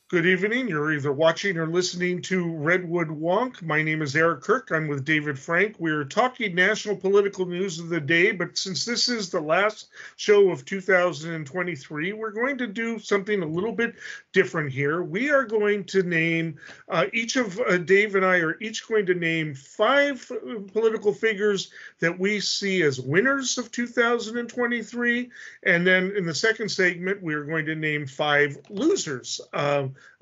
Good evening. You're either watching or listening to Redwood Wonk. My name is Eric Kirk. I'm with David Frank. We're talking national political news of the day, but since this is the last show of 2023, we're going to do something a little bit different here. We are going to name, Dave and I are each going to name five political figures that we see as winners of 2023. And then in the second segment, we're going to name five losers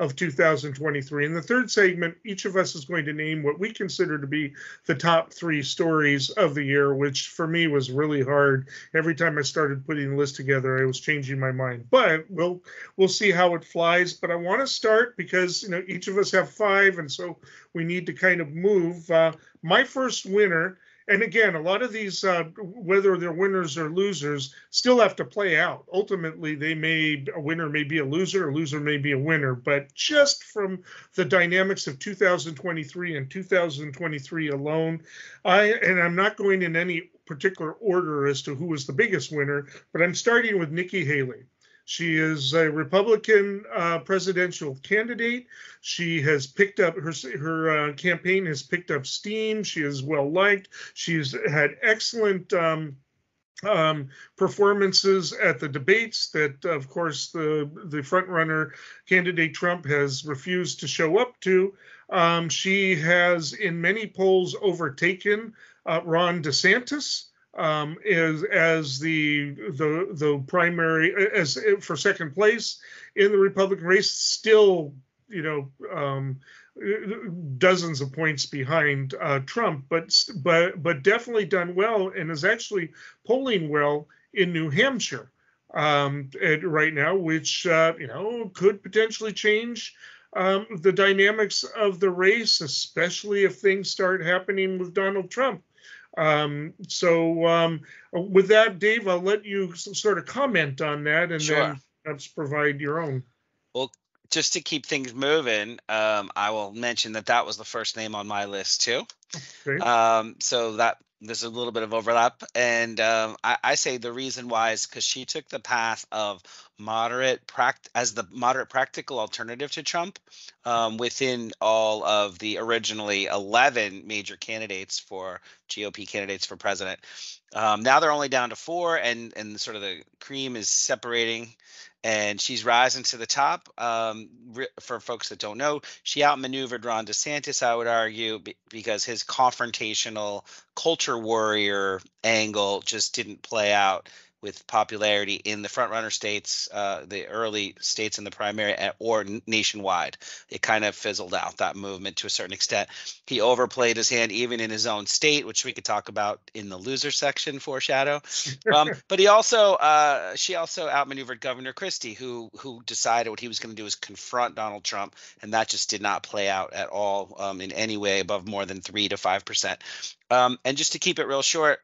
of 2023. In the third segment, each of us is going to name what we consider to be the top three stories of the year, which for me was really hard. Every time I started putting the list together, I was changing my mind. But we'll see how it flies. But I want to start because each of us have five, and so we need to kind of move. My first winner. And again, a lot of these, whether they're winners or losers, still have to play out. Ultimately, a winner may be a loser may be a winner. But just from the dynamics of 2023 and 2023 alone, I'm not going in any particular order as to who was the biggest winner, but I'm starting with Nikki Haley. She is a Republican presidential candidate. She has picked up her campaign has picked up steam. She is well liked. She's had excellent performances at the debates that, of course, the front runner candidate Trump has refused to show up to. She has, in many polls, overtaken Ron DeSantis. As the primary for second place in the Republican race, still dozens of points behind Trump, but definitely done well and is actually polling well in New Hampshire right now, which could potentially change the dynamics of the race, especially if things start happening with Donald Trump. With that, Dave, I'll let you sort of comment on that and Sure. then perhaps provide your own. Well, just to keep things moving, I will mention that was the first name on my list too. Okay. So that there's a little bit of overlap, and I say the reason why is because she took the path of moderate practical alternative to Trump within all of the originally 11 major candidates for GOP candidates for president. Now they're only down to 4, and sort of the cream is separating. And she's rising to the top. For folks that don't know, she outmaneuvered Ron DeSantis, I would argue, because his confrontational culture warrior angle just didn't play out with popularity in the frontrunner states, the early states in the primary, or nationwide. It kind of fizzled out, that movement, to a certain extent. He overplayed his hand even in his own state, which we could talk about in the loser section, foreshadow. But she also outmaneuvered Governor Christie, who decided what he was going to do is confront Donald Trump, and that just did not play out at all in any way above more than 3 to 5%. And just to keep it real short,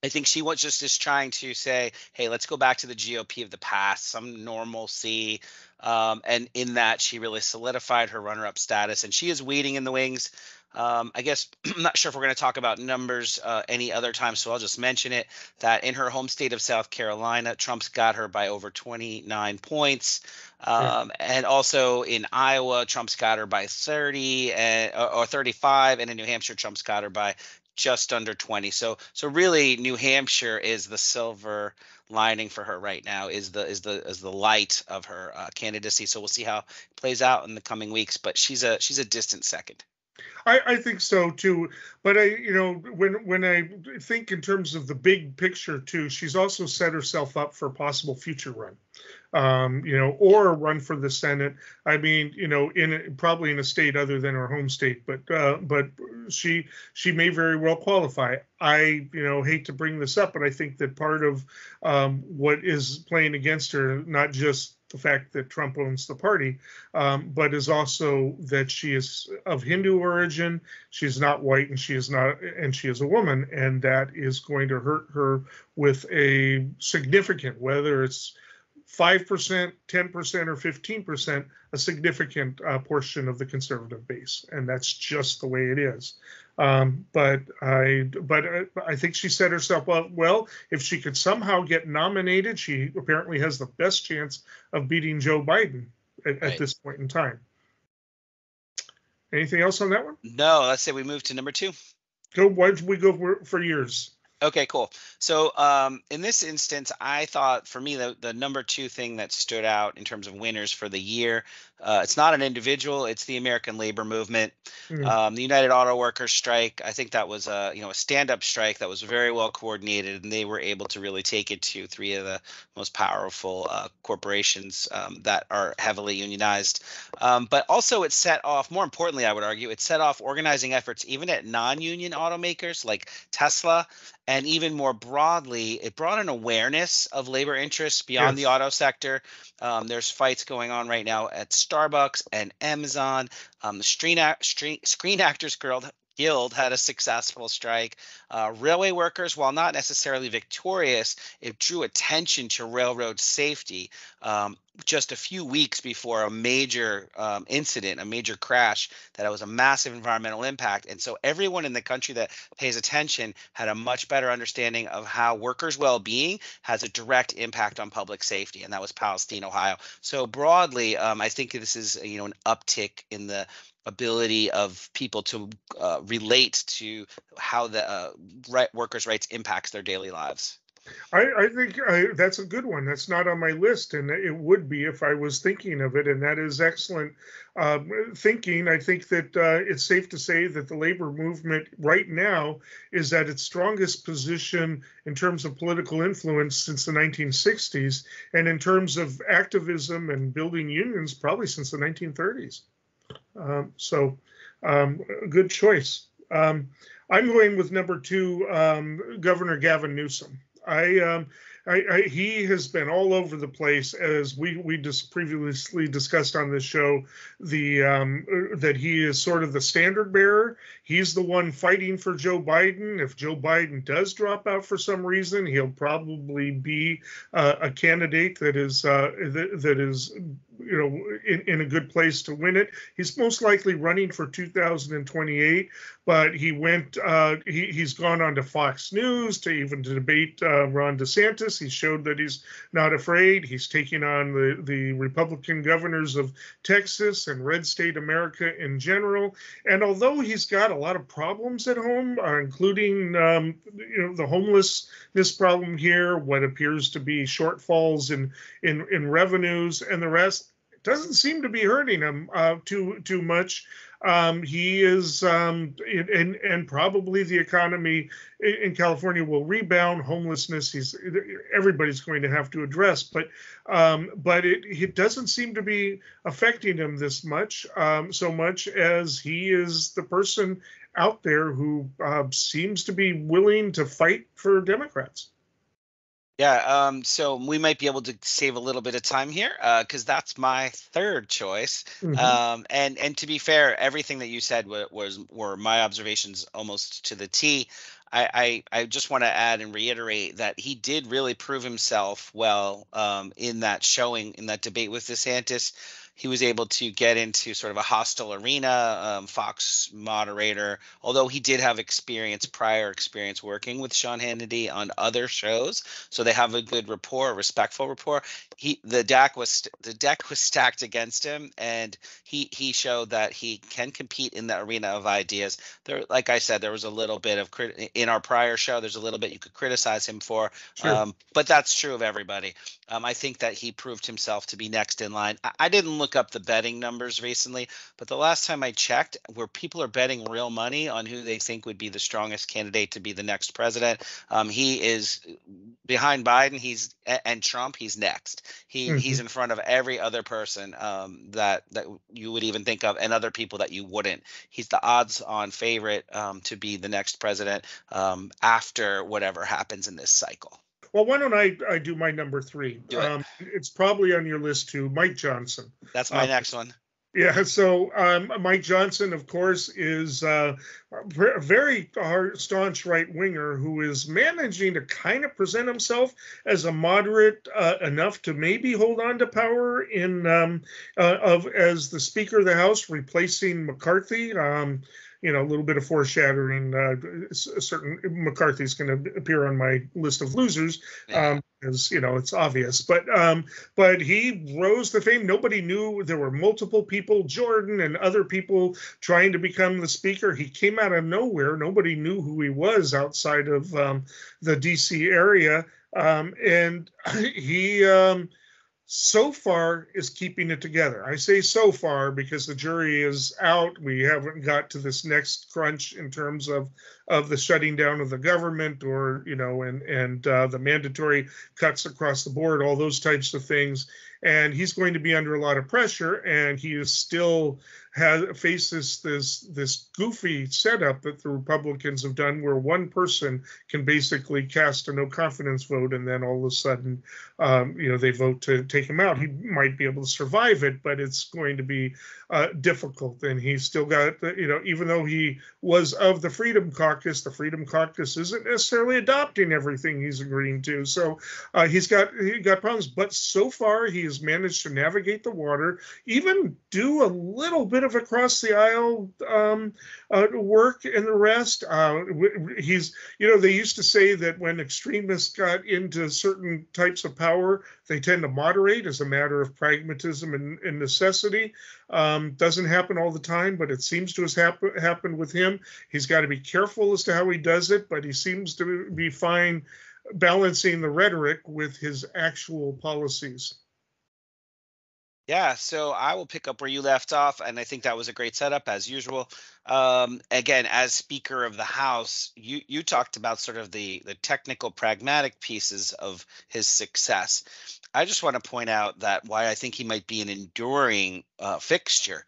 I think she was just trying to say, hey, let's go back to the GOP of the past, some normalcy. And in that, she really solidified her runner-up status, and she is waiting in the wings. I guess I'm not sure if we're going to talk about numbers any other time, so I'll just mention it, that in her home state of South Carolina, Trump's got her by over 29 points. And also in Iowa, Trump's got her by 30 or 35, and in New Hampshire, Trump's got her by just under 20. So really, New Hampshire is the silver lining for her right now, is the light of her candidacy. So we'll see how it plays out in the coming weeks. But she's a distant second. I think so too, but when I think in terms of the big picture too, she's also set herself up for a possible future run, or a run for the Senate. I mean, probably in a state other than her home state, but she may very well qualify. I hate to bring this up, but I think that part of what is playing against her, not just the fact that Trump owns the party, but is also that she is of Hindu origin. She's not white, and she is a woman, and that is going to hurt her with a significant, whether it's 5%, 10%, or 15%, a significant portion of the conservative base, and that's just the way it is. But I think she set herself up well. If she could somehow get nominated, she apparently has the best chance of beating Joe Biden at this point in time. Anything else on that one? No, let's say we move to number 2. Why did we go for years? Okay, cool. So in this instance, I thought for me the number 2 thing that stood out in terms of winners for the year, it's not an individual, it's the American labor movement. The United Auto Workers strike, I think that was a stand-up strike that was very well coordinated, and they were able to really take it to 3 of the most powerful corporations that are heavily unionized. But also it set off, more importantly, I would argue, it set off organizing efforts even at non-union automakers like Tesla. And even more broadly, it brought an awareness of labor interests beyond the auto sector. There's fights going on right now at Starbucks and Amazon. The Screen Actors Guild had a successful strike. Railway workers, while not necessarily victorious, it drew attention to railroad safety just a few weeks before a major incident, a major crash that was a massive environmental impact. And so everyone in the country that pays attention had a much better understanding of how workers' well-being has a direct impact on public safety. And that was Palestine, Ohio. So broadly, I think this is an uptick in the ability of people to relate to how the workers' rights impacts their daily lives. I think that's a good one. That's not on my list, and it would be if I was thinking of it, and that is excellent thinking. I think that it's safe to say that the labor movement right now is at its strongest position in terms of political influence since the 1960s, and in terms of activism and building unions, probably since the 1930s. So good choice. I'm going with number 2, Governor Gavin Newsom. He has been all over the place, as we just previously discussed on this show, that he is sort of the standard bearer. He's the one fighting for Joe Biden. If Joe Biden does drop out for some reason, he'll probably be a candidate that is in a good place to win it. He's most likely running for 2028, but he's gone on to Fox News to even debate Ron DeSantis. He showed that he's not afraid. He's taking on the Republican governors of Texas and red state America in general. And although he's got a lot of problems at home, including the homelessness problem here, what appears to be shortfalls in revenues and the rest, doesn't seem to be hurting him too much. He is, and probably the economy in California will rebound. Homelessness, everybody's going to have to address, but it doesn't seem to be affecting him this much, so much as he is the person out there who seems to be willing to fight for Democrats. Yeah, so we might be able to save a little bit of time here because that's my 3rd choice. Mm-hmm. And to be fair, everything that you said were my observations almost to the T. I just want to add and reiterate that he did really prove himself well in that showing, in that debate with DeSantis. He was able to get into sort of a hostile arena, Fox moderator, although he did have prior experience working with Sean Hannity on other shows. So they have a good rapport, respectful rapport. The deck was stacked against him, and he showed that he can compete in the arena of ideas. There, like I said, there was a little bit of in our prior show. There's a little bit you could criticize him for, sure. But that's true of everybody. I think that he proved himself to be next in line. I didn't look up the betting numbers recently, but the last time I checked, where people are betting real money on who they think would be the strongest candidate to be the next president, he is behind Biden. And Trump. He's next. He's in front of every other person that you would even think of, and other people that you wouldn't. He's the odds-on favorite to be the next president after whatever happens in this cycle. Well, why don't I do my number 3? It's probably on your list too, Mike Johnson. That's my next one. Yeah, so Mike Johnson, of course, is a very staunch right-winger who is managing to kind of present himself as a moderate enough to maybe hold on to power as the Speaker of the House, replacing McCarthy. a little bit of foreshadowing. Certain McCarthy's going to appear on my list of losers, Yeah. because it's obvious. But he rose to fame. Nobody knew there were multiple people, Jordan and other people, trying to become the speaker. He came out of nowhere. Nobody knew who he was outside of the D.C. area, and he. So far is keeping it together. I say so far because the jury is out. We haven't got to this next crunch in terms of the shutting down of the government, or and the mandatory cuts across the board, all those types of things. And he's going to be under a lot of pressure, and he is still faces this goofy setup that the Republicans have done, where one person can basically cast a no confidence vote, and then all of a sudden, they vote to take him out. He might be able to survive it, but it's going to be difficult. And he's still got, even though he was of the Freedom Caucus isn't necessarily adopting everything he's agreeing to. So he got problems, but so far he has managed to navigate the water, even do a little bit of across the aisle work and the rest. He's, they used to say that when extremists got into certain types of power, they tend to moderate as a matter of pragmatism and necessity. Doesn't happen all the time, but it seems to have happened with him. He's got to be careful as to how he does it, but he seems to be fine balancing the rhetoric with his actual policies. Yeah, so I will pick up where you left off, and I think that was a great setup as usual. Again, as Speaker of the House, you talked about sort of the technical, pragmatic pieces of his success. I just want to point out that why I think he might be an enduring fixture.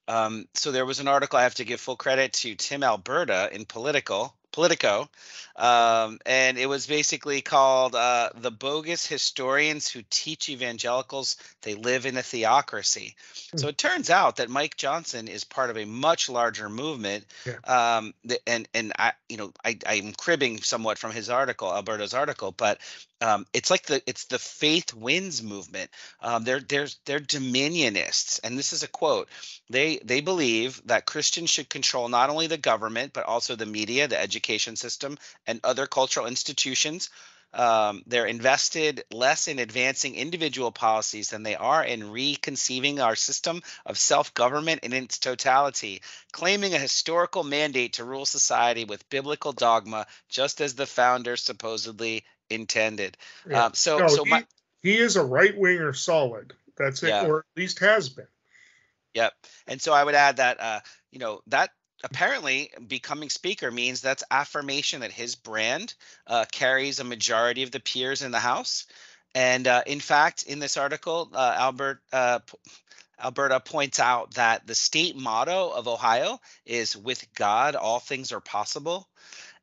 So there was an article, I have to give full credit to Tim Alberta in Politico, and it was basically called "The Bogus Historians Who Teach Evangelicals They Live in a Theocracy." So it turns out that Mike Johnson is part of a much larger movement, and I'm cribbing somewhat from his article, Alberta's article, but it's the Faith Wins movement. They're dominionists, and this is a quote. They believe that Christians should control not only the government but also the media, the education system, and other cultural institutions. They're invested less in advancing individual policies than they are in reconceiving our system of self-government in its totality, claiming a historical mandate to rule society with biblical dogma, just as the founders supposedly intended. Yeah. He is a right-winger solid. That's it, or at least has been. Yep. And so I would add that, that apparently becoming speaker means that's affirmation that his brand carries a majority of the peers in the House. And in fact, in this article, Alberta points out that the state motto of Ohio is "With God, all things are possible."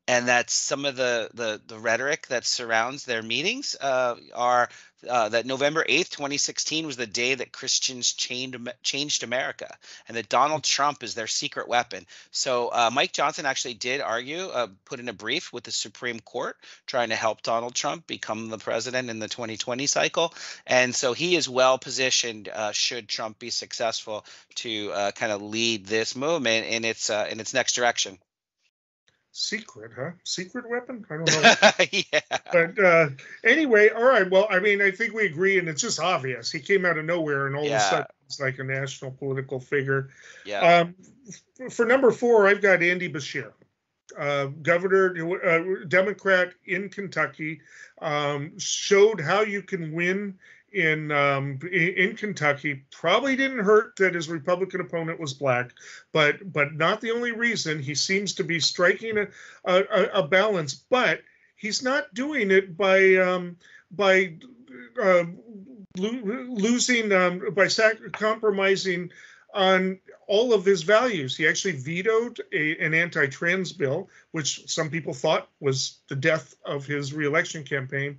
And that some of the rhetoric that surrounds their meetings are that November 8th, 2016 was the day that Christians changed America, and that Donald Trump is their secret weapon. So Mike Johnson actually did argue, put in a brief with the Supreme Court, trying to help Donald Trump become the president in the 2020 cycle. And so he is well positioned, should Trump be successful, to kind of lead this movement in its next direction. Secret, huh? Secret weapon? I don't know. Yeah. But anyway, all right. Well, I mean, I think we agree, and it's just obvious. He came out of nowhere, and all of a sudden, it's like a national political figure. Yeah. For number 4, I've got Andy Beshear, governor, Democrat in Kentucky, showed how you can win in Kentucky. Probably didn't hurt that his Republican opponent was black, but not the only reason. He seems to be striking a balance, but he's not doing it by compromising on all of his values. He actually vetoed an anti-trans bill, which some people thought was the death of his reelection campaign.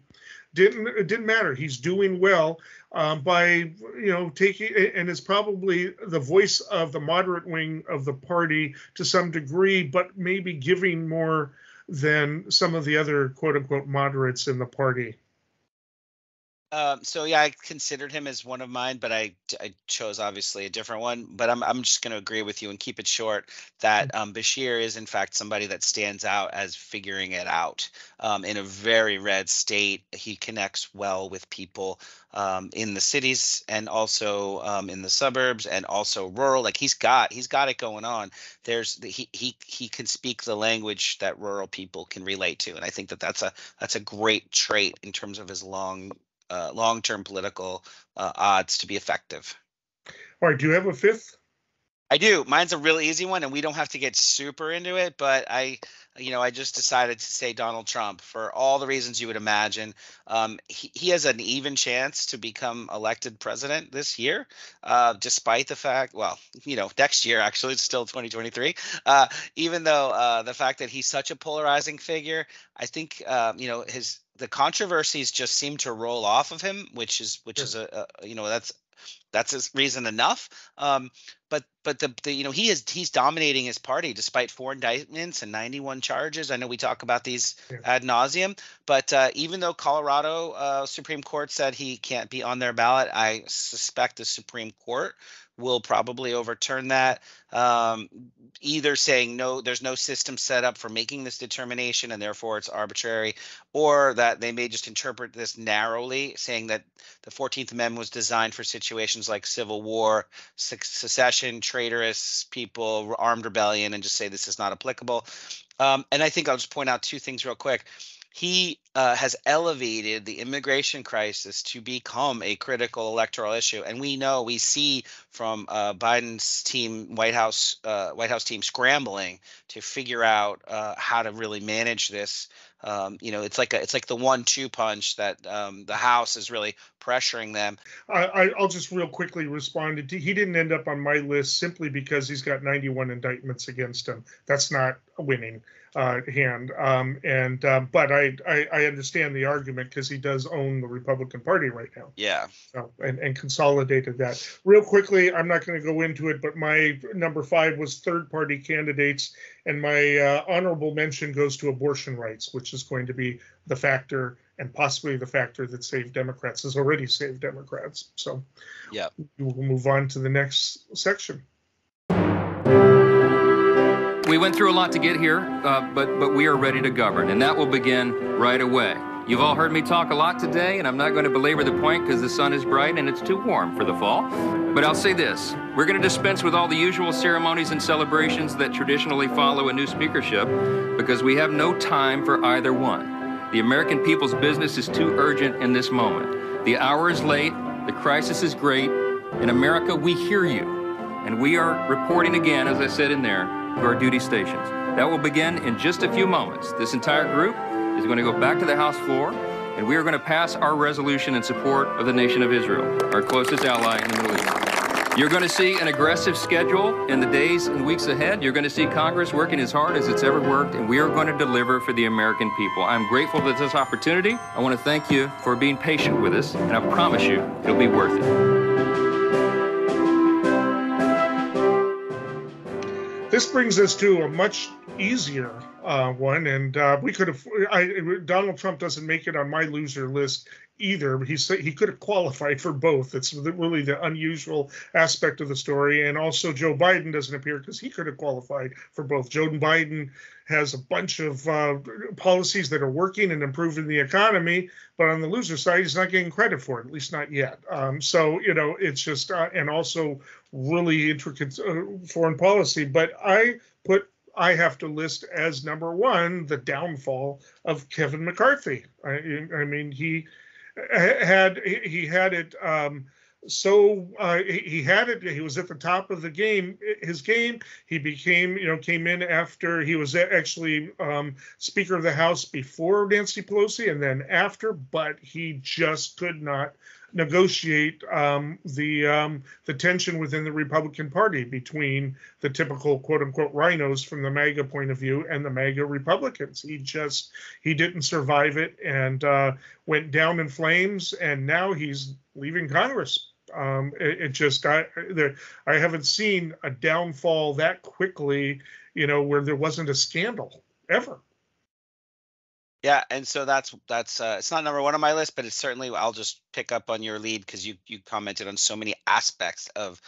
It didn't matter. He's doing well by taking, and is probably the voice of the moderate wing of the party to some degree, but maybe giving more than some of the other quote unquote moderates in the party. So yeah, I considered him as one of mine, but I chose obviously a different one. But I'm just going to agree with you and keep it short that Bashir is in fact somebody that stands out as figuring it out in a very red state. He connects well with people in the cities and also in the suburbs and also rural. Like he's got it going on. He can speak the language that rural people can relate to, and I think that that's a great trait in terms of his long-term political odds to be effective. All right, do you have a fifth? I do. Mine's a really easy one, and we don't have to get super into it. But I just decided to say Donald Trump for all the reasons you would imagine. He has an even chance to become elected president this year, despite the fact, well, next year actually, it's still 2023. Even though the fact that he's such a polarizing figure, I think the controversies just seem to roll off of him, which is that's his reason enough. But he's dominating his party despite 4 indictments and 91 charges. I know we talk about these ad nauseum, but even though Colorado Supreme Court said he can't be on their ballot, I suspect the Supreme Court will probably overturn that, either saying no, there's no system set up for making this determination and therefore it's arbitrary, or that they may just interpret this narrowly, saying that the 14th Amendment was designed for situations like civil war, secession, traitorous people, armed rebellion, and just say this is not applicable. And I think I'll just point out 2 things real quick. He has elevated the immigration crisis to become a critical electoral issue, and we see from Biden's team, White House team, scrambling to figure out how to really manage this. It's like the 1-2 punch that the House is really pressuring them. I'll just real quickly respond. He didn't end up on my list simply because he's got 91 indictments against him. That's not a winning hand. But I understand the argument because he does own the Republican Party right now. Yeah. So, and consolidated that. Real quickly, I'm not going to go into it, but my number 5 was third-party candidates, and my honorable mention goes to abortion rights, which is going to be the factor and possibly the factor that saved Democrats, has already saved Democrats. So yeah, we'll move on to the next section. We went through a lot to get here, but we are ready to govern, and that will begin right away. You've all heard me talk a lot today, and I'm not going to belabor the point because the sun is bright and it's too warm for the fall. But I'll say this. We're going to dispense with all the usual ceremonies and celebrations that traditionally follow a new speakership because we have no time for either one. The American people's business is too urgent in this moment. The hour is late, the crisis is great. In America, we hear you, and we are reporting again, as I said in there, to our duty stations. That will begin in just a few moments. This entire group is going to go back to the House floor, and we are going to pass our resolution in support of the nation of Israel, our closest ally in the Middle East. You're going to see an aggressive schedule in the days and weeks ahead. You're going to see Congress working as hard as it's ever worked, and we are going to deliver for the American people. I'm grateful for this opportunity. I want to thank you for being patient with us, and I promise you it'll be worth it. This brings us to a much easier one, and we could have. Donald Trump doesn't make it on my loser list either, but he could have qualified for both. It's really the unusual aspect of the story, and also Joe Biden doesn't appear because he could have qualified for both. Joe Biden has a bunch of policies that are working and improving the economy, but on the loser side, he's not getting credit for it, at least not yet. So it's just and also really intricate foreign policy. But I have to list as number 1 the downfall of Kevin McCarthy. I mean, he had it. He had it. He was at the top of the game. His game. He came in after he was actually Speaker of the House before Nancy Pelosi, and then after. But he just could not negotiate the tension within the Republican Party between the typical quote unquote rhinos from the MAGA point of view and the MAGA Republicans. He didn't survive it and went down in flames, and now he's leaving Congress. I haven't seen a downfall that quickly, where there wasn't a scandal ever. Yeah, and so that's it's not number one on my list, but it's certainly, I'll just pick up on your lead because you commented on so many aspects of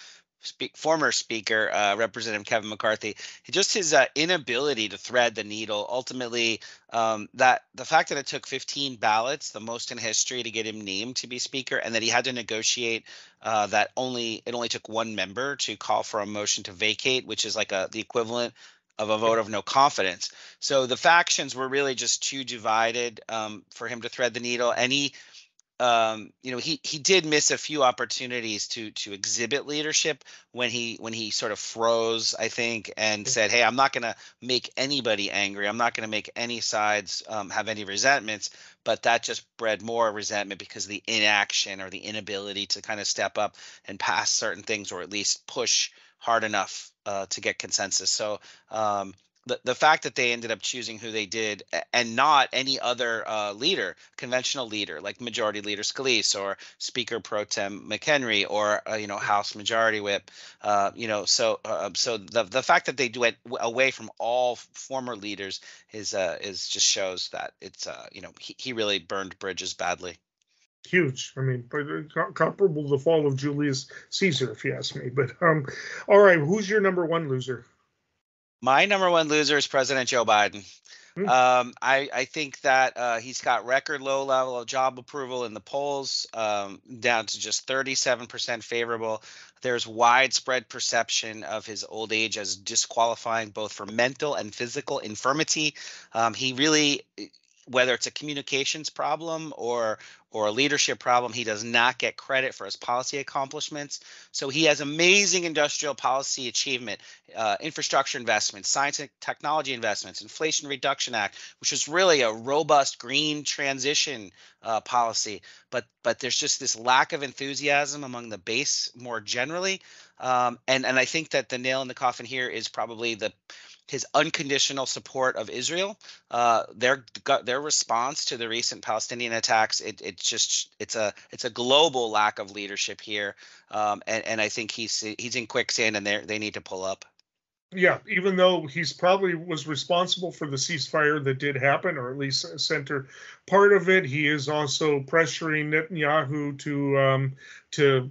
former Speaker Representative Kevin McCarthy. Just his inability to thread the needle. Ultimately, that the fact that it took 15 ballots, the most in history, to get him named to be Speaker, and that he had to negotiate it only took one member to call for a motion to vacate, which is like the equivalent of a vote of no confidence. So the factions were really just too divided for him to thread the needle. And he did miss a few opportunities to exhibit leadership when he sort of froze, I think, and said, "Hey, I'm not going to make anybody angry. I'm not going to make any sides have any resentments." But that just bred more resentment because of the inaction or the inability to kind of step up and pass certain things, or at least push hard enough to get consensus. So the fact that they ended up choosing who they did and not any other conventional leader like Majority Leader Scalise or Speaker Pro Tem McHenry or House Majority Whip, so the fact that they went away from all former leaders is just shows that it's he really burned bridges badly. Huge. I mean, comparable to the fall of Julius Caesar, if you ask me. But all right, who's your number one loser? My number one loser is President Joe Biden. I think that he's got record low level of job approval in the polls, down to just 37% favorable. There's widespread perception of his old age as disqualifying both for mental and physical infirmity. He really, whether it's a communications problem or a leadership problem, he does not get credit for his policy accomplishments. So he has amazing industrial policy achievement, infrastructure investments, science and technology investments, Inflation Reduction Act, which is really a robust green transition policy. But there's just this lack of enthusiasm among the base more generally. And I think that the nail in the coffin here is probably his unconditional support of Israel. Their response to the recent Palestinian attacks, it's a global lack of leadership here, and I think he's in quicksand, and they need to pull up. Yeah, even though he's probably was responsible for the ceasefire that did happen, or at least center part of it, he is also pressuring Netanyahu to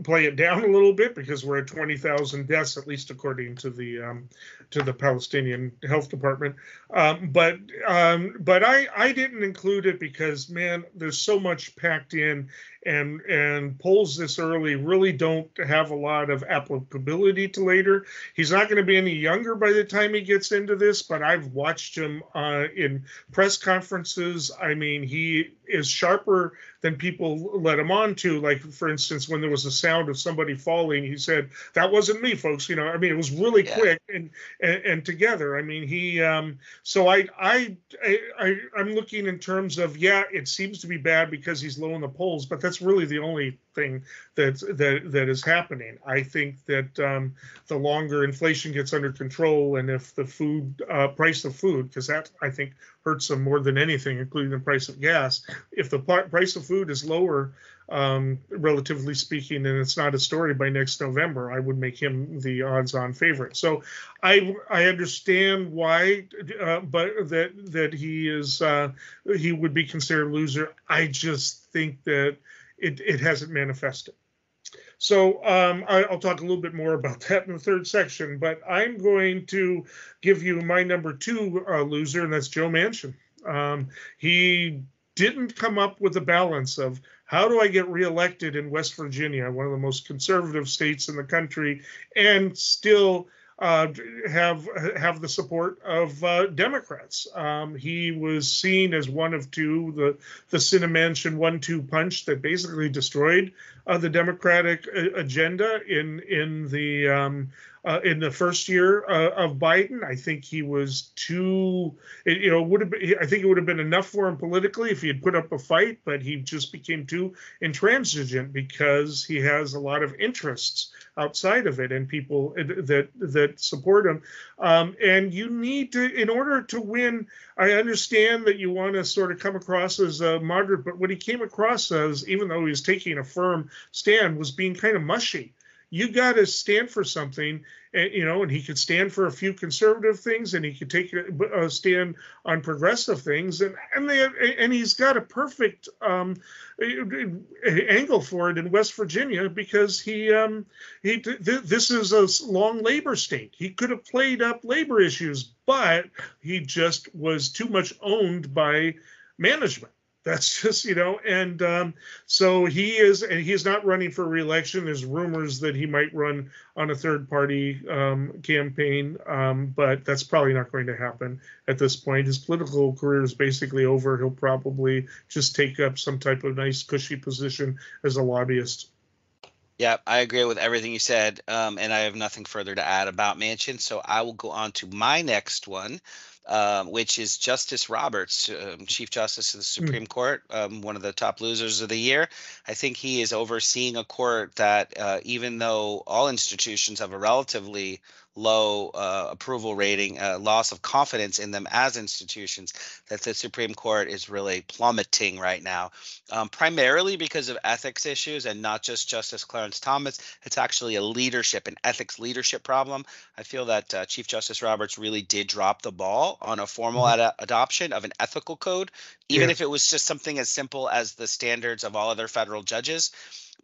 play it down a little bit, because we're at 20,000 deaths, at least according to the Palestinian Health Department. But I didn't include it because, man, there's so much packed in, and polls this early really don't have a lot of applicability to later. He's not going to be any younger by the time he gets into this, but I've watched him in press conferences. I mean, he is sharper than people let him on to. Like, for instance, when there was a sound of somebody falling, he said, "That wasn't me, folks." I mean, it was really quick and together. I mean, he. So I'm looking in terms of, it seems to be bad because he's low in the polls, but that's really the only thing that is happening. I think that the longer inflation gets under control, and if the price of food, because that I think hurts them more than anything, including the price of gas. If the price of food is lower, relatively speaking, and it's not a story by next November, I would make him the odds-on favorite. So I understand why, but that he would be considered a loser. I just think that it hasn't manifested. So I'll talk a little bit more about that in the third section, but I'm going to give you my number two loser, and that's Joe Manchin. He didn't come up with a balance of, how do I get reelected in West Virginia, one of the most conservative states in the country, and still have the support of Democrats. He was seen as one of two, the Sinemanchin 1-2 punch that basically destroyed the Democratic agenda in the first year of Biden. I think he was too, I think it would have been enough for him politically if he had put up a fight, but he just became too intransigent because he has a lot of interests outside of it and people that support him. And you need to, in order to win, I understand that you want to sort of come across as a moderate, but what he came across as, even though he was taking a firm stand, was being kind of mushy. you got to stand for something, and he could stand for a few conservative things, and he could take a stand on progressive things, and he's got a perfect angle for it in West Virginia, because this is a long labor state. He could have played up labor issues, but he just was too much owned by management. That's just, and so he's not running for re-election. There's rumors that he might run on a third-party campaign, but that's probably not going to happen at this point. His political career is basically over. He'll probably just take up some type of nice, cushy position as a lobbyist. Yeah, I agree with everything you said, and I have nothing further to add about Manchin. So I will go on to my next one, which is Justice Roberts, Chief Justice of the Supreme Court, one of the top losers of the year. I think he is overseeing a court that, even though all institutions have a relatively low approval rating, loss of confidence in them as institutions, that the Supreme Court is really plummeting right now, primarily because of ethics issues, and not just Justice Clarence Thomas. It's actually a leadership and ethics leadership problem. I feel that Chief Justice Roberts really did drop the ball on a formal adoption of an ethical code, even if it was just something as simple as the standards of all other federal judges.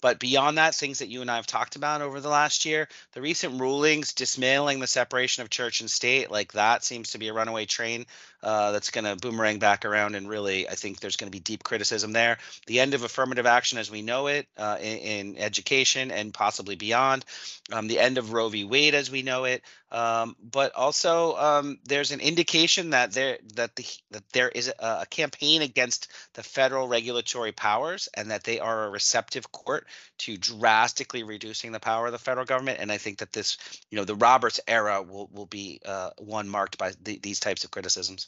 But beyond that, things that you and I have talked about over the last year, the recent rulings dismantling the separation of church and state, like that seems to be a runaway train that's going to boomerang back around. And really, I think there's going to be deep criticism there. The end of affirmative action as we know it in education and possibly beyond. The end of Roe v. Wade as we know it. But also there's an indication that there is a campaign against the federal regulatory powers, and that they are a receptive court to drastically reducing the power of the federal government. And I think that this, the Roberts era will be one marked by these types of criticisms.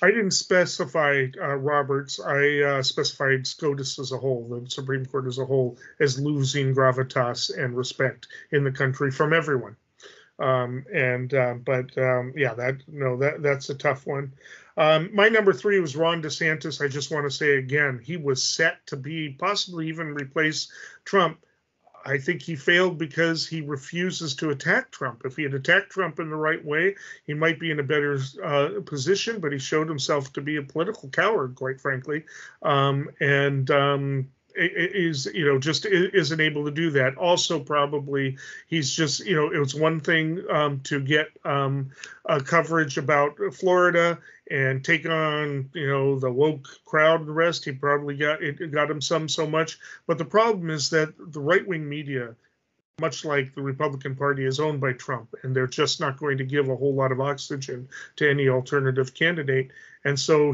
I didn't specify Roberts. I specified SCOTUS as a whole, the Supreme Court as a whole, as losing gravitas and respect in the country from everyone. That's a tough one. My number 3 was Ron DeSantis. I just want to say again, he was set to be possibly even replace Trump. I think he failed because he refuses to attack Trump. If he had attacked Trump in the right way, he might be in a better position, but he showed himself to be a political coward, quite frankly. Just isn't able to do that. Also, probably he's just, it was one thing to get coverage about Florida and take on, the woke crowd and the rest. He probably got him so much. But the problem is that the right-wing media, much like the Republican Party, is owned by Trump, and they're just not going to give a whole lot of oxygen to any alternative candidate. And so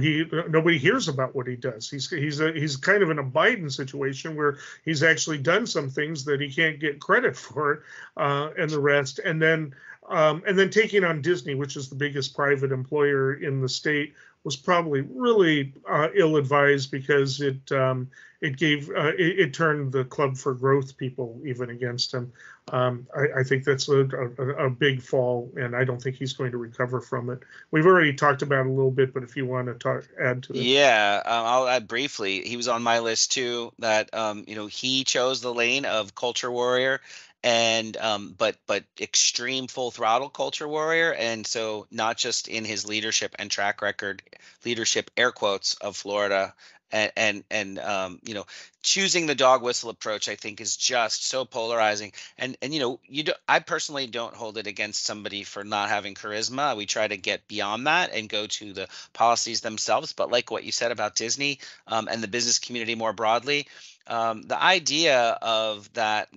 nobody hears about what he does. He's kind of in a Biden situation where he's actually done some things that he can't get credit for, and the rest. And then taking on Disney, which is the biggest private employer in the state, was probably really ill-advised, because it turned the Club for Growth people even against him. I think that's a big fall, and I don't think he's going to recover from it. We've already talked about it a little bit, but if you want to add to it. Yeah, I'll add briefly. He was on my list too, that he chose the lane of culture warrior, and but extreme full throttle culture warrior. And so not just in his leadership and track record, leadership air quotes, of Florida, and choosing the dog whistle approach, I think, is just so polarizing. And I personally don't hold it against somebody for not having charisma. We try to get beyond that and go to the policies themselves. But like what you said about Disney and the business community more broadly, the idea of that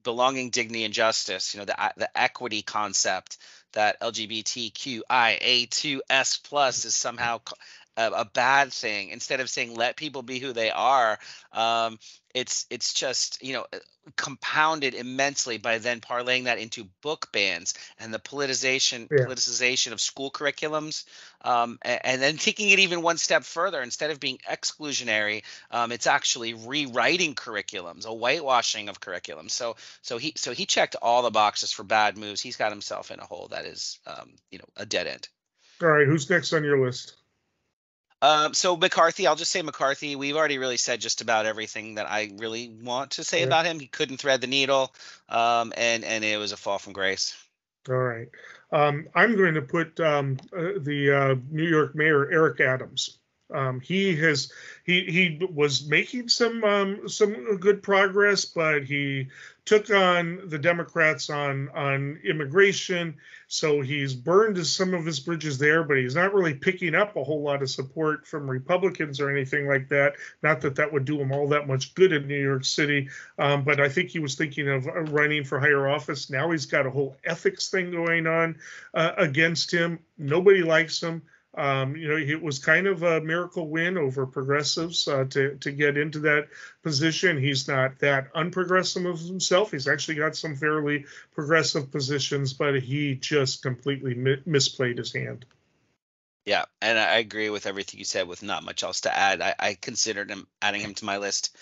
belonging, dignity, and justice, the equity concept, that LGBTQIA2S plus is somehow a bad thing, instead of saying let people be who they are. It's just compounded immensely by then parlaying that into book bans and the politicization of school curriculums, and then taking it even one step further. Instead of being exclusionary, it's actually rewriting curriculums, a whitewashing of curriculums. So he checked all the boxes for bad moves. He's got himself in a hole that is a dead end. All right, who's next on your list? So McCarthy, I'll just say McCarthy. We've already really said just about everything that I really want to say Yeah. about him. He couldn't thread the needle, and it was a fall from grace. All right. I'm going to put the New York Mayor Eric Adams. He was making some good progress, but he took on the Democrats on immigration, so he's burned some of his bridges there. But he's not really picking up a whole lot of support from Republicans or anything like that. Not that that would do him all that much good in New York City, but I think he was thinking of running for higher office. Now he's got a whole ethics thing going on against him. Nobody likes him. It was kind of a miracle win over progressives to get into that position. He's not that unprogressive of himself. He's actually got some fairly progressive positions, but he just completely misplayed his hand. Yeah, and I agree with everything you said with not much else to add. I considered adding him to my list.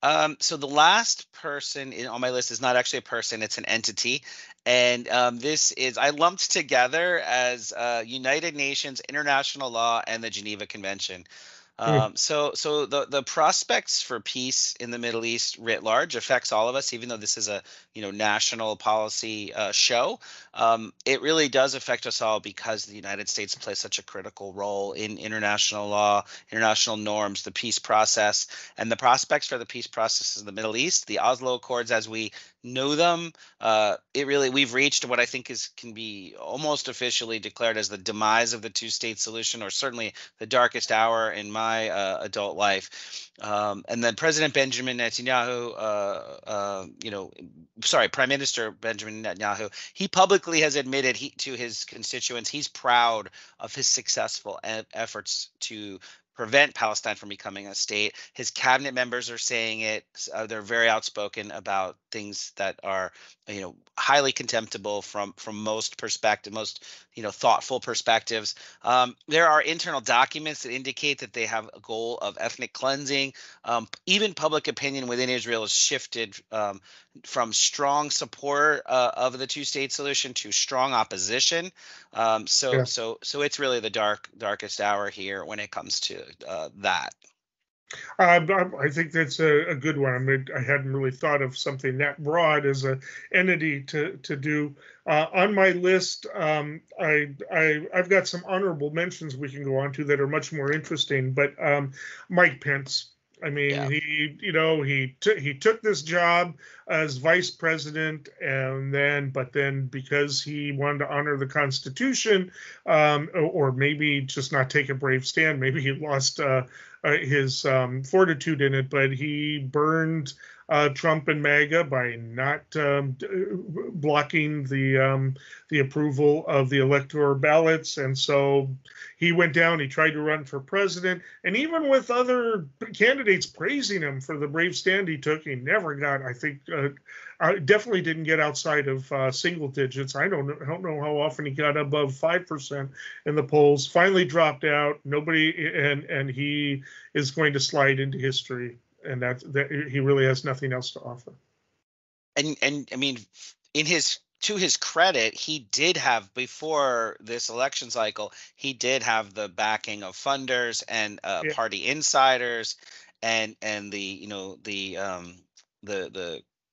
So the last person on my list is not actually a person, it's an entity. And this is, I lumped together as United Nations, international law, and the Geneva Convention. So the prospects for peace in the Middle East writ large affects all of us, even though this is a national policy show. It really does affect us all because the United States plays such a critical role in international law, international norms, the peace process, and the prospects for the peace process in the Middle East. The Oslo Accords, as we know them, we've reached what I think can be almost officially declared as the demise of the two-state solution, or certainly the darkest hour in my adult life. And then President Benjamin Netanyahu, Prime Minister Benjamin Netanyahu, he publicly has admitted to his constituents he's proud of his successful efforts to prevent Palestine from becoming a state. His cabinet members are saying it. They're very outspoken about things that are, highly contemptible from most perspective, most thoughtful perspectives. There are internal documents that indicate that they have a goal of ethnic cleansing. Even public opinion within Israel has shifted from strong support of the two-state solution to strong opposition. So it's really the darkest hour here when it comes to that. I think that's a good one. I mean, I hadn't really thought of something that broad as an entity to do. On my list, I've got some honorable mentions we can go on to that are much more interesting. But Mike Pence. I mean, yeah. He took this job as vice president, but then because he wanted to honor the Constitution, or maybe just not take a brave stand, maybe he lost his fortitude in it, but he burned Trump and MAGA by not blocking the approval of the electoral ballots. And so he went down, he tried to run for president, and even with other candidates praising him for the brave stand he took, he never got, I think, definitely didn't get outside of single digits. I don't know how often he got above 5% in the polls. Finally dropped out. And he is going to slide into history, and that he really has nothing else to offer. And I mean, to his credit, he did have, before this election cycle, he did have the backing of funders and party insiders, and the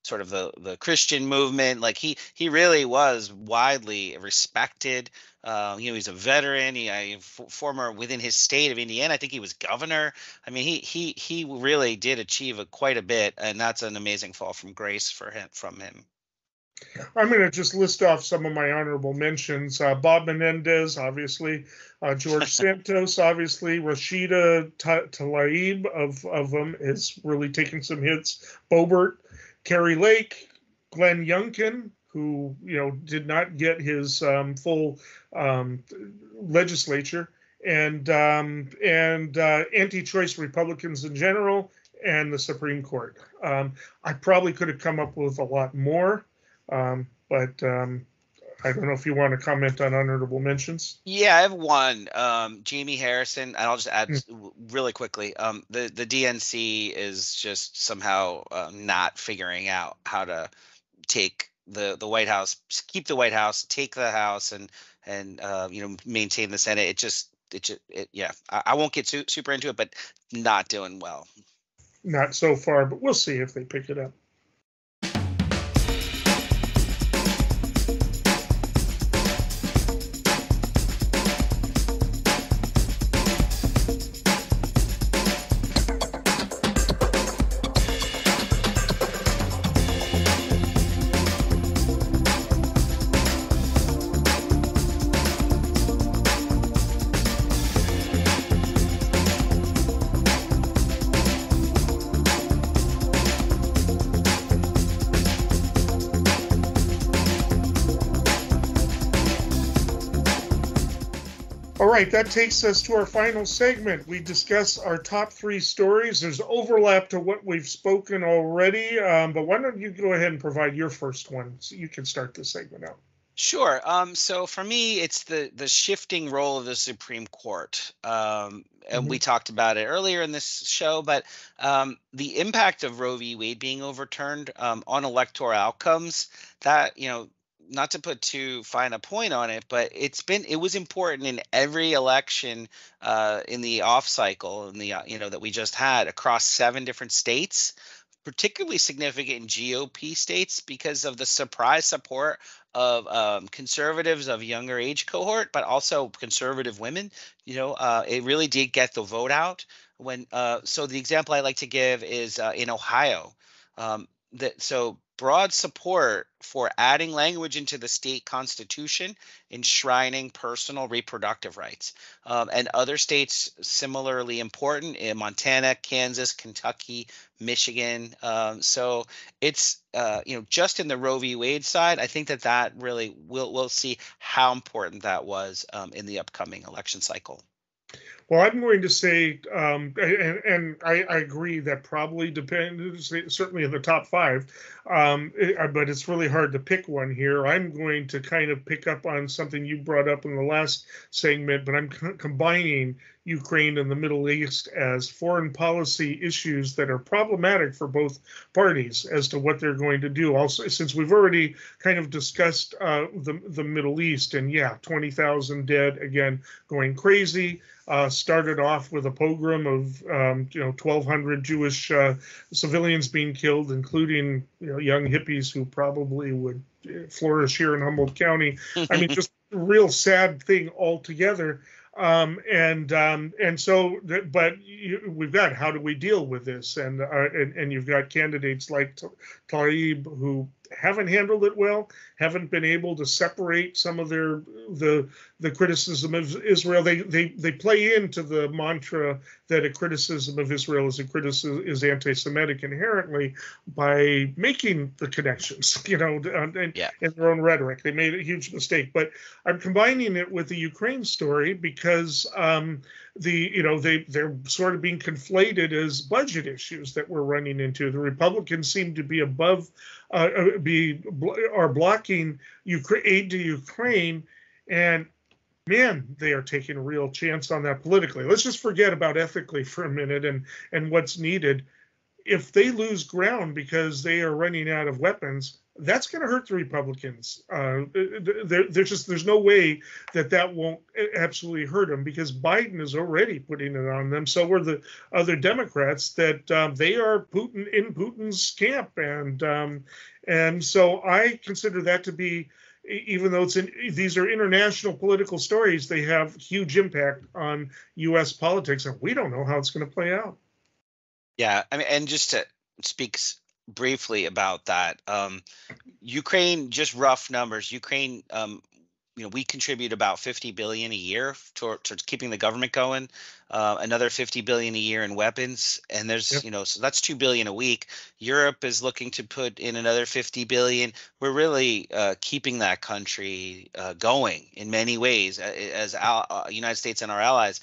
sort of the Christian movement. Like he really was widely respected. He's a veteran. Former within his state of Indiana. I think he was governor. I mean, he really did achieve quite a bit, and that's an amazing fall from grace from him. I'm going to just list off some of my honorable mentions. Bob Menendez, obviously. George Santos, obviously. Rashida Tlaib of them is really taking some hits. Boebert, Kerry Lake, Glenn Youngkin, who did not get his full legislature, and anti-choice Republicans in general, and the Supreme Court. I probably could have come up with a lot more. But I don't know if you want to comment on honorable mentions. Yeah, I have one. Jamie Harrison, and I'll just add really quickly. The DNC is just somehow not figuring out how to take the White House, keep the White House, take the House, and maintain the Senate. yeah, I won't get super into it, but not doing well. Not so far, but we'll see if they pick it up. All right, that takes us to our final segment. We discuss our top 3 stories. There's overlap to what we've spoken already, but why don't you go ahead and provide your first one so you can start this segment out. Sure. So for me, it's the shifting role of the Supreme Court. And we talked about it earlier in this show, but the impact of Roe v. Wade being overturned on electoral outcomes, that, not to put too fine a point on it, but it was important in every election in the off cycle in the that we just had across 7 different states, particularly significant in GOP states because of the surprise support of conservatives of younger age cohort, but also conservative women. It really did get the vote out. So the example I like to give is in Ohio. So broad support for adding language into the state constitution enshrining personal reproductive rights, and other states similarly important in Montana, Kansas, Kentucky, Michigan. So it's just in the Roe v. Wade side, I think that really we'll see how important that was in the upcoming election cycle. Well, I'm going to say, and I agree that probably depends, certainly in the top 5, but it's really hard to pick one here. I'm going to kind of pick up on something you brought up in the last segment, but I'm combining Ukraine and the Middle East as foreign policy issues that are problematic for both parties as to what they're going to do. Also, since we've already kind of discussed the Middle East, and 20,000 dead, again, going crazy. Started off with a pogrom of 1,200 Jewish civilians being killed, including young hippies who probably would flourish here in Humboldt County. I mean, just a real sad thing altogether. We've got, how do we deal with this? And you've got candidates like Tlaib who haven't handled it well, haven't been able to separate some of the criticism of Israel. They play into the mantra that a criticism of Israel is anti-Semitic inherently by making the connections, in their own rhetoric. They made a huge mistake. But I'm combining it with the Ukraine story because they're sort of being conflated as budget issues that we're running into. The Republicans seem to be are blocking aid to Ukraine, and man, they are taking a real chance on that politically. Let's just forget about ethically for a minute and what's needed. If they lose ground because they are running out of weapons, that's going to hurt the Republicans. There's no way that won't absolutely hurt them, because Biden is already putting it on them. So were the other Democrats, that they are in Putin's camp, and so I consider that to be, even though these are international political stories, they have huge impact on U.S. politics, and we don't know how it's going to play out. Yeah, I mean, and just to speak briefly about that, Ukraine, just rough numbers, Ukraine, we contribute about $50 billion a year towards keeping the government going, another $50 billion a year in weapons, and there's so that's $2 billion a week. Europe is looking to put in another $50 billion. We're really keeping that country going in many ways as United States and our allies.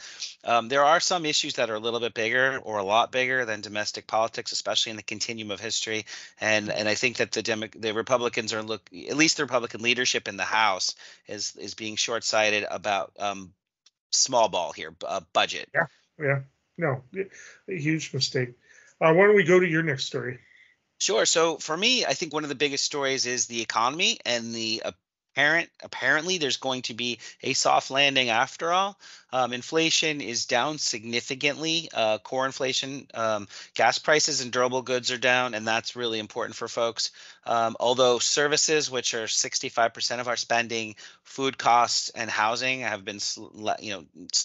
There are some issues that are a little bit bigger or a lot bigger than domestic politics, especially in the continuum of history. And I think that the Republicans at least the Republican leadership in the House is being short-sighted about small ball here, budget. No, a huge mistake. Why don't we go to your next story? Sure. So for me, I think one of the biggest stories is the economy and the apparently there's going to be a soft landing after all. Inflation is down significantly. Core inflation, gas prices and durable goods are down, and that's really important for folks. Although services, which are 65% of our spending, food costs and housing have been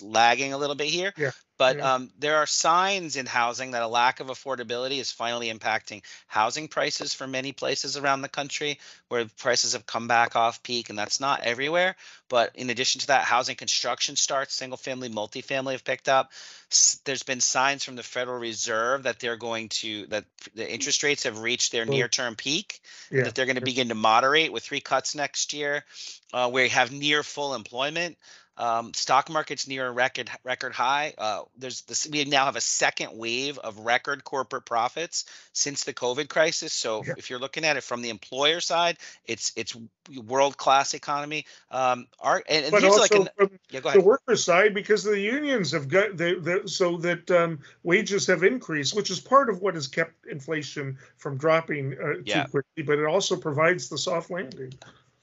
lagging a little bit here. Yeah. But Yeah. there are signs in housing that a lack of affordability is finally impacting housing prices for many places around the country, where prices have come back off peak, and that's not everywhere. But in addition to that, housing construction starts, single family, multifamily have picked up. There's been signs from the Federal Reserve that that the interest rates have reached their Well, near-term peak, yeah. and that they're going to begin to moderate with 3 cuts next year. We have near full employment. Stock market's near a record high. We now have a second wave of record corporate profits since the COVID crisis. So Yeah. if you're looking at it from the employer side, it's world-class economy. But Here's also from yeah, go the ahead. worker side, because the unions have got so that wages have increased, which is part of what has kept inflation from dropping Yeah. too quickly. But it also provides the soft landing.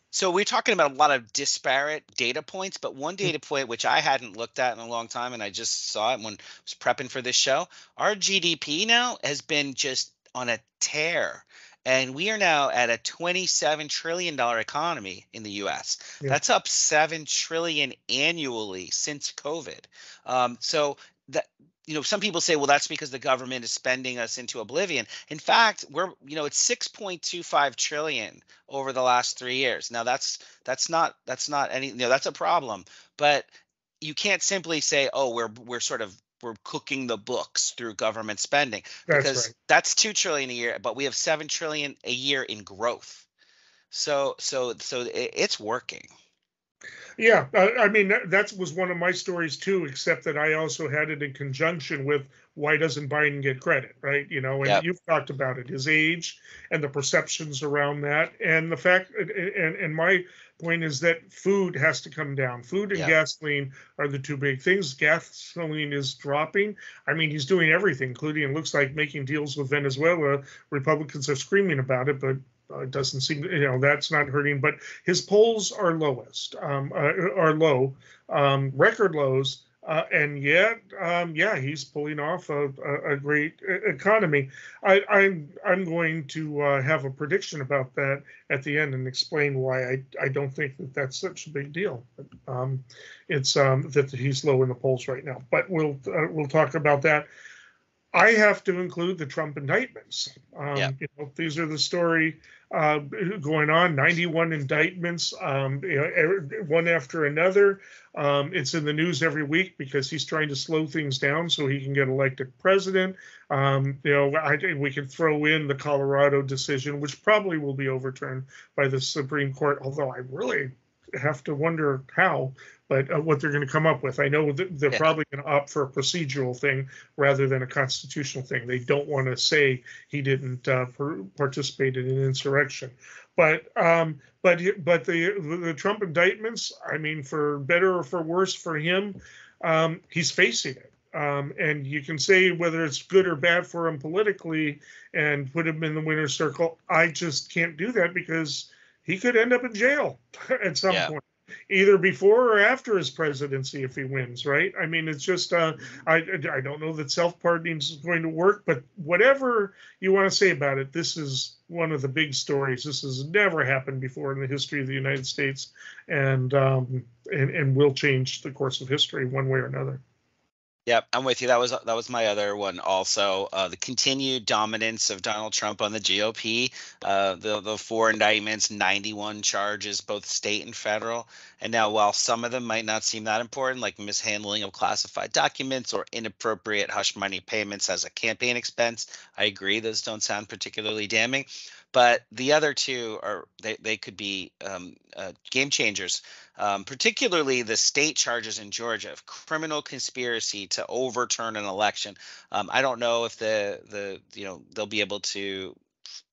So we're talking about a lot of disparate data points, but one data point which I hadn't looked at in a long time, and I just saw it when I was prepping for this show, our GDP now has been just on a tear. And we are now at a $27 trillion economy in the U.S. Yeah. That's up $7 trillion annually since COVID. So that, some people say, well, that's because the government is spending us into oblivion. In fact, it's 6.25 trillion over the last 3 years. Now that's not any, that's a problem, but you can't simply say, oh, we're cooking the books through government spending, because Right. that's 2 trillion a year, but we have 7 trillion a year in growth. So it's working. Yeah, I mean that was one of my stories too, except that I also had it in conjunction with why doesn't Biden get credit, right? And Yep. you've talked about it, his age and the perceptions around that, and the fact, and my point is that food has to come down. Food and Yep. gasoline are the 2 big things. Gasoline is dropping. I mean, he's doing everything, including, it looks like, making deals with Venezuela. Republicans are screaming about it, but it doesn't seem, that's not hurting. But his polls are are low, record lows, and yet, he's pulling off a great economy. I'm going to have a prediction about that at the end and explain why I don't think that that's such a big deal. It's that he's low in the polls right now. But we'll talk about that. I have to include the Trump indictments. These are the story going on. 91 indictments, one after another. It's in the news every week because he's trying to slow things down so he can get elected president. I think we could throw in the Colorado decision, which probably will be overturned by the Supreme Court, although I really have to wonder how, but what they're going to come up with. I know they're probably going to opt for a procedural thing rather than a constitutional thing. They don't want to say he didn't participate in an insurrection. But the Trump indictments, I mean, for better or for worse for him, he's facing it. And you can say whether it's good or bad for him politically and put him in the winner's circle. I just can't do that because he could end up in jail at some point, either before or after his presidency if he wins, right? I mean, it's just, I don't know that self-pardoning is going to work, but whatever you want to say about it, this is one of the big stories. This has never happened before in the history of the United States, and will change the course of history one way or another. Yep, I'm with you. That was my other one also. The continued dominance of Donald Trump on the GOP, the 4 indictments, 91 charges, both state and federal. And now, while some of them might not seem that important, like mishandling of classified documents or inappropriate hush money payments as a campaign expense, I agree those don't sound particularly damning. But the other 2 they could be game changers, particularly the state charges in Georgia of criminal conspiracy to overturn an election. I don't know if they'll be able to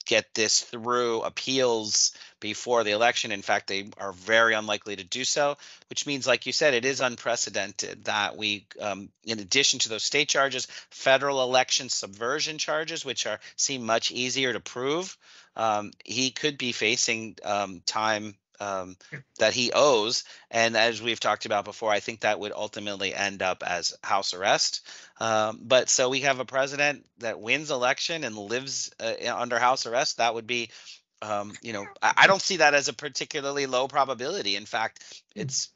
get this through appeals before the election. In fact, they are very unlikely to do so, which means, like you said, it is unprecedented that we, in addition to those state charges, federal election subversion charges, which seem much easier to prove. He could be facing time that he owes. And as we've talked about before, I think that would ultimately end up as house arrest. But so we have a president that wins election and lives under house arrest. That would be, I don't see that as a particularly low probability. In fact, it's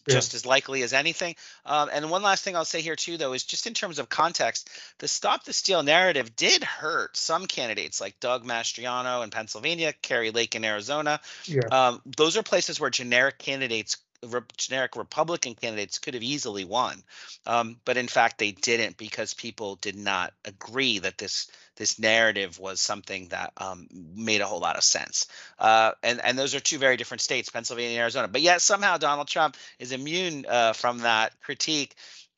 just as likely as anything. And one last thing I'll say here too, though, is just in terms of context, the Stop the Steal narrative did hurt some candidates like Doug Mastriano in Pennsylvania, Kerry Lake in Arizona. Those are places where generic Republican candidates could have easily won. But in fact, they didn't, because people did not agree that this narrative was something that made a whole lot of sense. And those are two very different states, Pennsylvania and Arizona. But yet somehow Donald Trump is immune from that critique.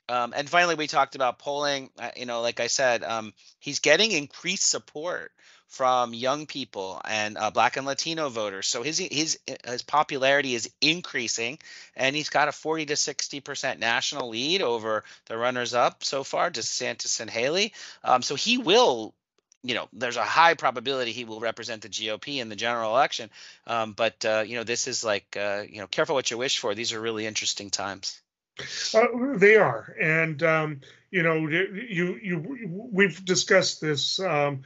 And finally, we talked about polling. Like I said, he's getting increased support from young people and Black and Latino voters. So his popularity is increasing, and he's got a 40 to 60% national lead over the runners-up so far, DeSantis and Haley. So he will. There's a high probability he will represent the GOP in the general election. But this is like, careful what you wish for. These are really interesting times. They are. And, we've discussed this to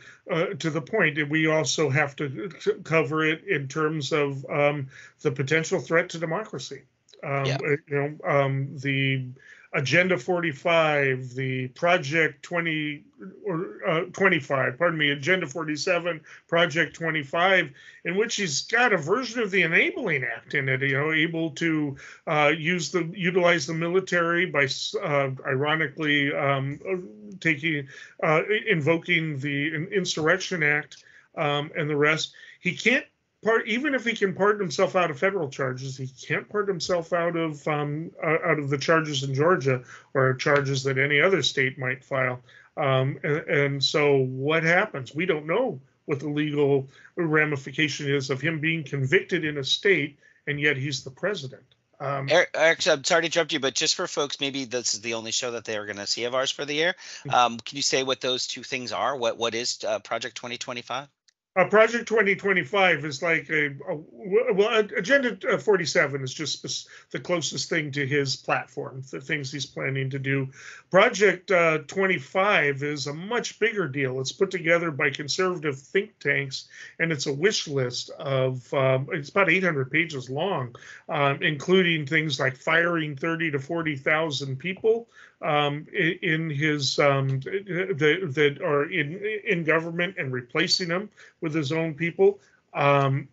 the point that we also have to cover it in terms of the potential threat to democracy. The Agenda 45, the Project 25, Agenda 47, Project 25, in which he's got a version of the Enabling Act in it, able to utilize the military by ironically invoking the Insurrection Act and the rest. He can't even if he can pardon himself out of federal charges, he can't pardon himself out of the charges in Georgia or charges that any other state might file. And so what happens? We don't know what the legal ramification is of him being convicted in a state, and yet he's the president. Eric, I'm sorry to interrupt you, but just for folks, maybe this is the only show that they are going to see of ours for the year. Can you say what those two things are? What is Project 2025? Project 2025 is like Agenda 47 is just the closest thing to his platform, the things he's planning to do. Project 25 is a much bigger deal. It's put together by conservative think tanks, and it's a wish list of, it's about 800 pages long, including things like firing 30 to 40,000 people in his that are in government and replacing them with his own people. I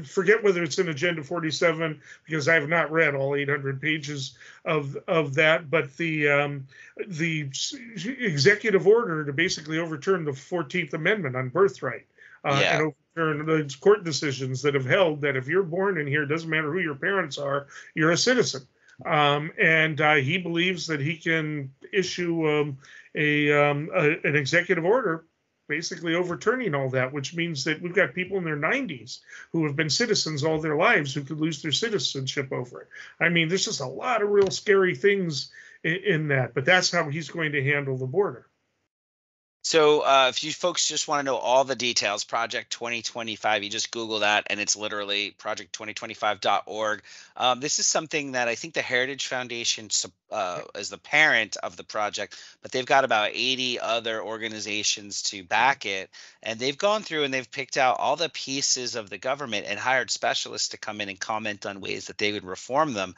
forget whether it's in Agenda 47 because I have not read all 800 pages of that, but the executive order to basically overturn the 14th Amendment on birthright. And overturn the court decisions that have held that if you're born in here, it doesn't matter who your parents are, you're a citizen. And he believes that he can issue an executive order basically overturning all that, which means that we've got people in their 90s who have been citizens all their lives who could lose their citizenship over it. I mean, there's just a lot of real scary things in that, but that's how he's going to handle the border. So if you folks just want to know all the details, Project 2025, you just Google that, and it's literally project2025.org. This is something that I think the Heritage Foundation is the parent of the project, but they've got about 80 other organizations to back it. And they've gone through and they've picked out all the pieces of the government and hired specialists to come in and comment on ways that they would reform them.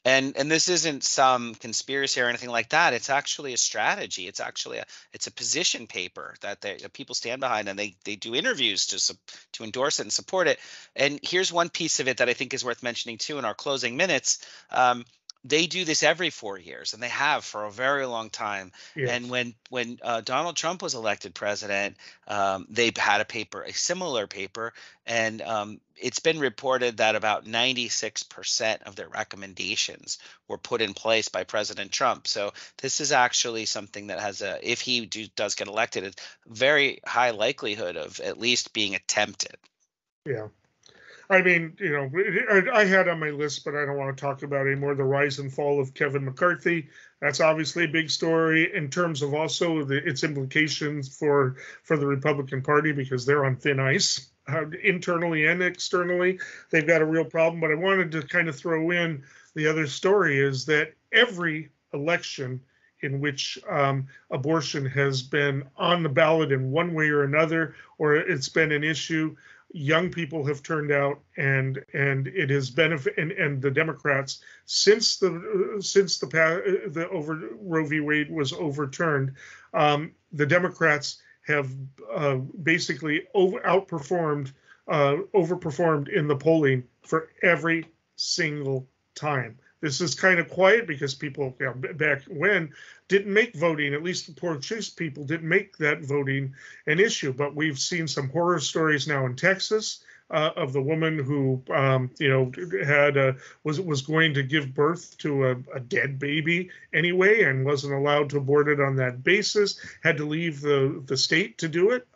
And this isn't some conspiracy or anything like that. It's actually a strategy. It's actually a position paper that people stand behind, and they do interviews to endorse it and support it. And here's one piece of it that I think is worth mentioning too in our closing minutes. They do this every 4 years, and they have for a very long time. Yes. And when Donald Trump was elected president, they had a similar paper, and it's been reported that about 96% of their recommendations were put in place by President Trump. So this is actually something that has if he does get elected, a very high likelihood of at least being attempted. Yeah. I mean, I had on my list, but I don't want to talk about it anymore. The rise and fall of Kevin McCarthy. That's obviously a big story in terms of also its implications for the Republican Party, because they're on thin ice internally and externally. They've got a real problem. But I wanted to kind of throw in the other story is that every election in which abortion has been on the ballot in one way or another, or it's been an issue, young people have turned out, and it has benefited. And the Democrats, since the Roe v. Wade was overturned, the Democrats have basically overperformed in the polling for every single time. This is kind of quiet because people back when didn't make voting, at least the pro-choice people didn't make that voting an issue. But we've seen some horror stories now in Texas of the woman who was going to give birth to a dead baby anyway and wasn't allowed to abort it on that basis, had to leave the state to do it.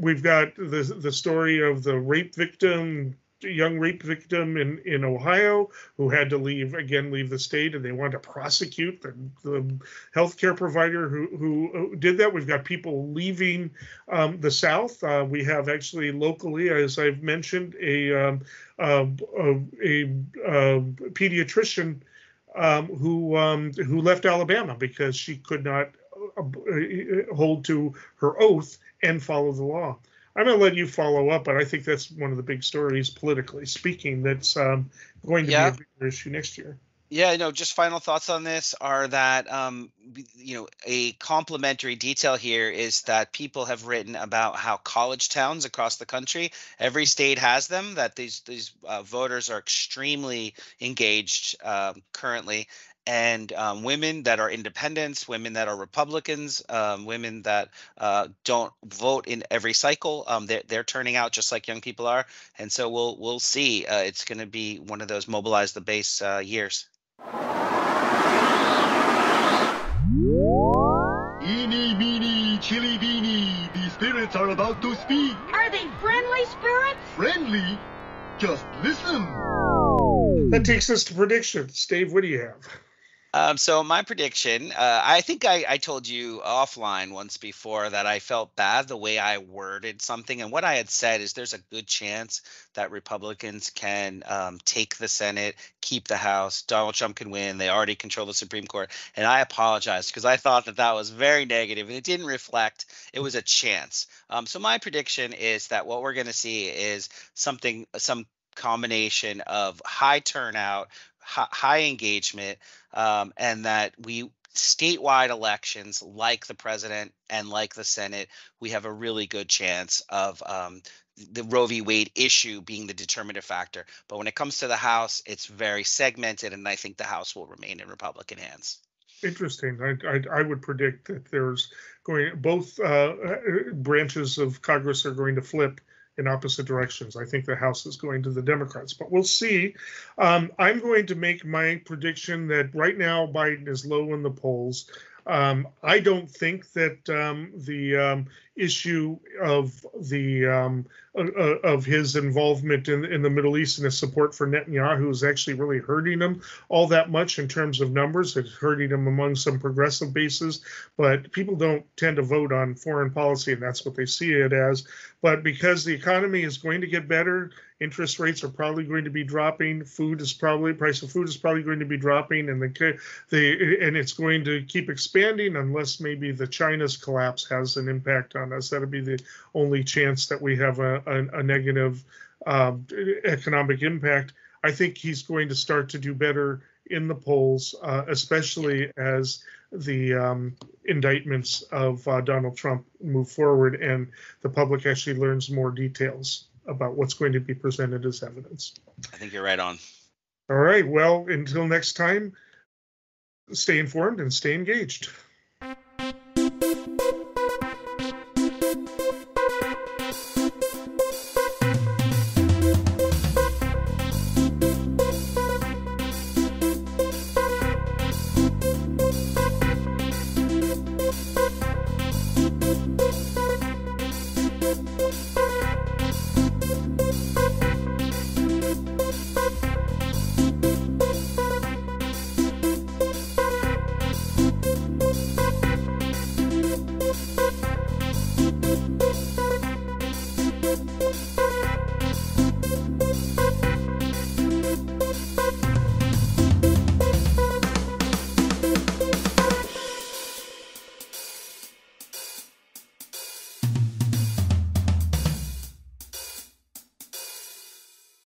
We've got the story of the young rape victim in Ohio who had to leave the state, and they wanted to prosecute the healthcare provider who did that. We've got people leaving the South. We have actually locally, as I've mentioned, a pediatrician who left Alabama because she could not hold to her oath and follow the law. I'm going to let you follow up, but I think that's one of the big stories, politically speaking, that's going to be a bigger issue next year. Yeah, just final thoughts on this are that, a complementary detail here is that people have written about how college towns across the country, every state has them, that these voters are extremely engaged currently. And women that are independents, women that are Republicans, women that don't vote in every cycle, they're turning out just like young people are. And so we'll see. It's going to be one of those mobilize the base years. Eeny, meeny, chili, beany, the spirits are about to speak. Are they friendly spirits? Friendly? Just listen. That takes us to predictions. Dave, what do you have? So my prediction, I think I told you offline once before that I felt bad the way I worded something. And what I had said is there's a good chance that Republicans can take the Senate, keep the House. Donald Trump can win. They already control the Supreme Court. And I apologized because I thought that was very negative and it didn't reflect. It was a chance. So my prediction is that what we're going to see is some combination of high turnout, high engagement, and that statewide elections like the president and like the Senate, we have a really good chance of the Roe v. Wade issue being the determinative factor. But when it comes to the House, it's very segmented, and I think the House will remain in Republican hands. Interesting. I would predict that both branches of Congress are going to flip in opposite directions. I think the House is going to the Democrats, but we'll see. I'm going to make my prediction that right now Biden is low in the polls. I don't think that the issue of his involvement in the Middle East and his support for Netanyahu is actually really hurting him all that much in terms of numbers. It's hurting him among some progressive bases, but people don't tend to vote on foreign policy, and that's what they see it as. But because the economy is going to get better, interest rates are probably going to be dropping. Price of food is probably going to be dropping, and it's going to keep expanding unless maybe the China's collapse has an impact on us. That'll be the only chance that we have a negative economic impact. I think he's going to start to do better in the polls, especially as the indictments of Donald Trump move forward and the public actually learns more details about what's going to be presented as evidence. I think you're right on. All right. Well, until next time, stay informed and stay engaged.